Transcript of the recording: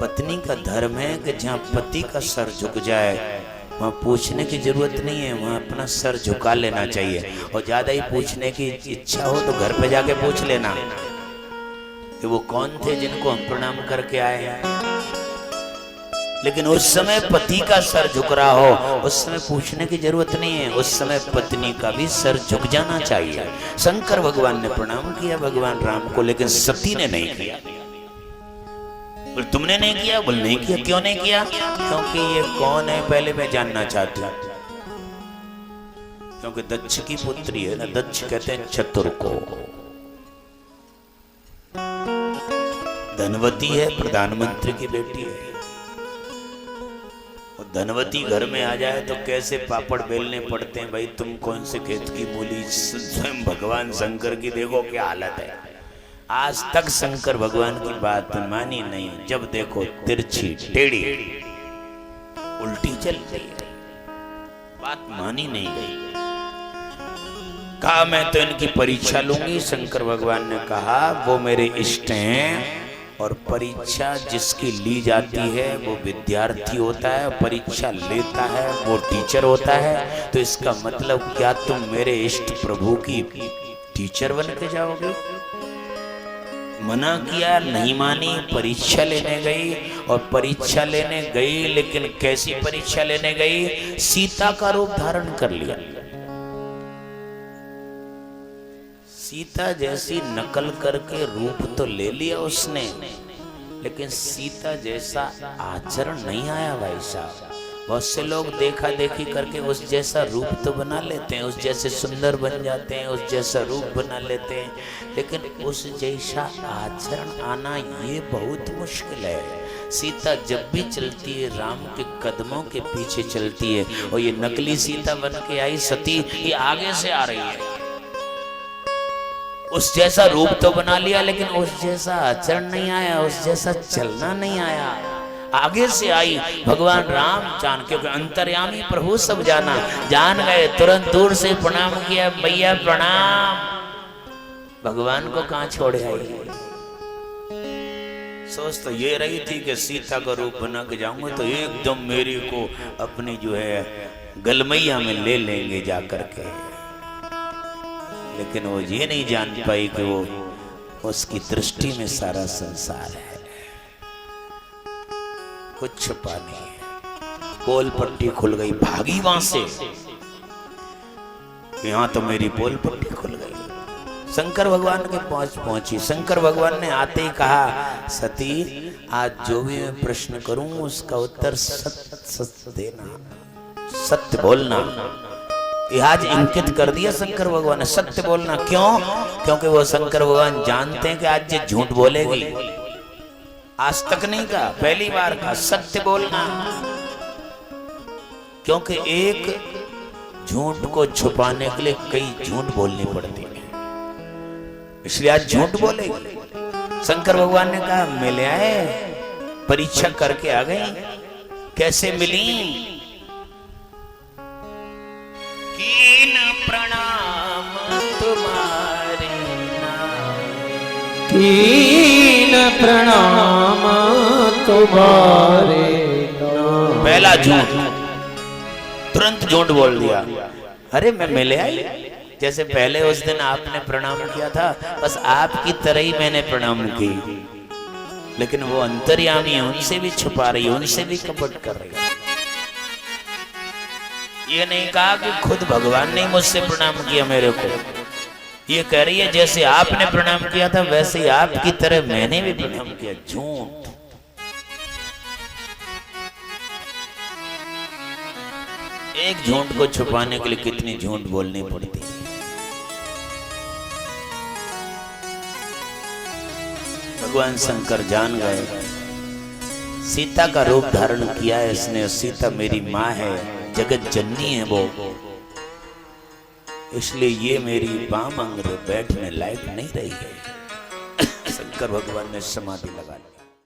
पत्नी का धर्म है कि जहाँ पति का सर झुक जाए वहाँ पूछने की जरूरत नहीं है, वहाँ अपना सर झुका लेना चाहिए। और ज्यादा ही पूछने की इच्छा हो तो घर पे जाके पूछ लेना कि वो कौन थे जिनको हम प्रणाम करके आए हैं। लेकिन उस समय पति का सर झुक रहा हो, उस समय पूछने की जरूरत नहीं है, उस समय पत्नी का भी सर झुक जाना चाहिए। शंकर भगवान ने प्रणाम किया भगवान राम को, लेकिन सती ने नहीं किया। बोल तुमने नहीं किया? बोल नहीं किया। क्यों नहीं किया? क्योंकि ये कौन है पहले मैं जानना चाहती हूँ। क्योंकि दक्ष की पुत्री है ना, दक्ष कहते हैं चतुर को। धनवती है, प्रधानमंत्री की बेटी है। धनवती घर में आ जाए तो कैसे पापड़ बेलने पड़ते हैं भाई। तुम कौन से खेत की मूली। स्वयं भगवान शंकर की देखो क्या हालत है। आज तक शंकर भगवान की बात मानी नहीं, जब देखो तिरछी टेढ़ी उल्टी चलती है, बात मानी नहीं गई। कहा मैं तो इनकी परीक्षा लूंगी। शंकर भगवान ने कहा वो मेरे इष्ट हैं, और परीक्षा जिसकी ली जाती है वो विद्यार्थी होता है, परीक्षा लेता है वो टीचर होता है। तो इसका मतलब क्या तुम मेरे इष्ट प्रभु की टीचर बन के जाओगे? मना किया, नहीं मानी, परीक्षा लेने गई। और परीक्षा लेने गई, लेकिन कैसी परीक्षा लेने गई? सीता का रूप धारण कर लिया। सीता जैसी नकल करके रूप तो ले लिया उसने, लेकिन सीता जैसा आचरण नहीं आया भाई साहब। बहुत से लोग देखा देखी करके उस जैसा रूप तो बना लेते हैं, उस जैसे सुंदर बन जाते हैं, उस जैसा रूप बना लेते हैं, लेकिन उस जैसा आचरण आना ये बहुत मुश्किल है। सीता जब भी चलती है राम के कदमों के पीछे चलती है, और ये नकली सीता बन के आई सती, ये आगे से आ रही है। उस जैसा रूप तो बना लिया, लेकिन उस जैसा आचरण नहीं आया, उस जैसा चलना नहीं आया। आगे से आई भगवान राम जान, क्योंकि अंतर्यामी प्रभु सब जाना, जान गए, तुरंत दूर से प्रणाम किया, भैया प्रणाम। भगवान को कहां छोड़े आई। सोच तो ये रही थी कि सीता का रूप बना के जाऊंगा तो एकदम मेरी को अपनी जो है गलमैया में ले लेंगे जा करके। लेकिन वो ये नहीं जान पाई कि वो उसकी दृष्टि में सारा संसार है, कुछ छुपा नहीं है। पोल पट्टी खुल गई, भागी वहां से। यहां तो मेरी पोल पट्टी खुल गई। शंकर भगवान के पास पहुंची। शंकर भगवान ने आते ही कहा सती आज जो भी मैं प्रश्न करूं उसका उत्तर सत्य देना, सत्य बोलना। आज इंकित कर दिया शंकर भगवान ने, सत्य बोलना। क्यों? क्योंकि वो शंकर भगवान जानते हैं कि आज ये झूठ बोलेगी। आज तक नहीं कहा, पहली बार कहा सत्य बोलना। क्योंकि एक झूठ को छुपाने के लिए कई झूठ बोलनी पड़ती है, इसलिए आज झूठ बोलेगी। शंकर भगवान ने कहा मिले आए, परीक्षा करके आ गई। कैसे मिली? कीन प्रणाम तुम्हारे नाम, कीन प्रणाम तुम्हारे नाम। पहला झूठ, तुरंत झूठ बोल दिया। अरे मैं मिले आई, जैसे पहले उस दिन आपने प्रणाम किया था, बस आपकी तरह ही मैंने प्रणाम की। लेकिन वो अंतर्यामी है, उनसे भी छुपा रही है, उनसे भी कपट कर रही है। ये नहीं कहा कि खुद भगवान ने मुझसे प्रणाम किया मेरे को। ये कह रही है जैसे आपने प्रणाम किया था वैसे ही आपकी तरह मैंने भी प्रणाम किया। झूठ। एक झूठ को छुपाने के लिए कितनी झूठ बोलनी पड़ती है। भगवान शंकर जान गए सीता का रूप धारण किया है इसने। सीता मेरी माँ है, जगत जननी है वो, इसलिए ये मेरी बाम अंग बैठने लायक नहीं रही है। शंकर भगवान ने समाधि लगा ली।